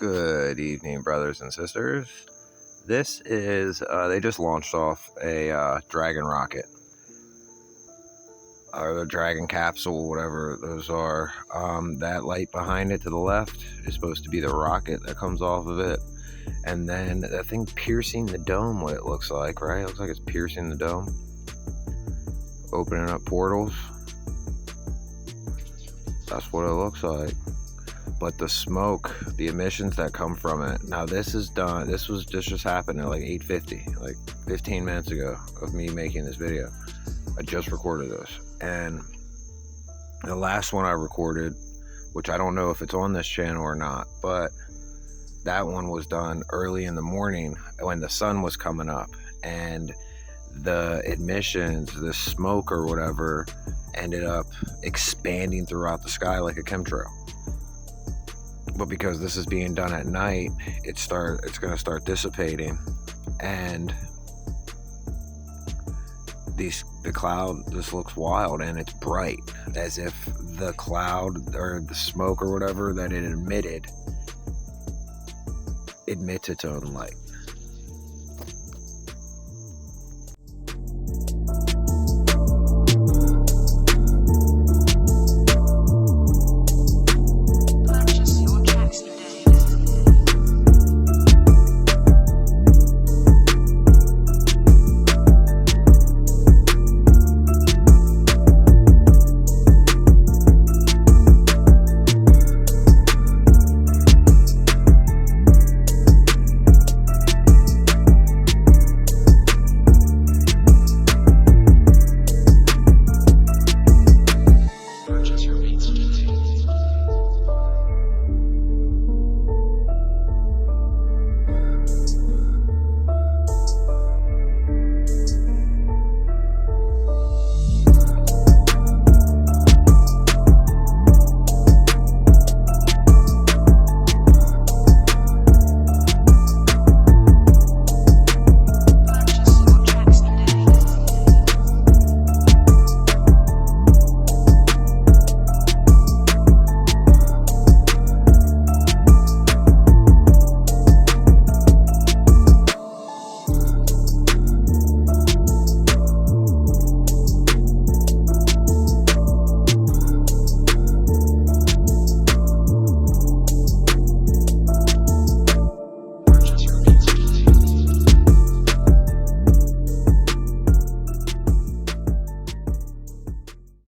Good evening, brothers and sisters. This is, they just launched off a Dragon rocket, or the Dragon capsule, whatever those are. That light behind it to the left is supposed to be the rocket that comes off of it. And then that thing piercing the dome, what it looks like, right? It looks like it's piercing the dome, opening up portals. That's what it looks like. But the smoke, the emissions that come from it. Now this is done. This just happened at like 8:50, like 15 minutes ago of me making this video. I just recorded this, and the last one I recorded, which I don't know if it's on this channel or not, but that one was done early in the morning when the sun was coming up, and the emissions, the smoke or whatever, ended up expanding throughout the sky like a chemtrail. But because this is being done at night, it's going to start dissipating, and the cloud just looks wild, and it's bright, as if the cloud or the smoke or whatever that it emitted emits its own light.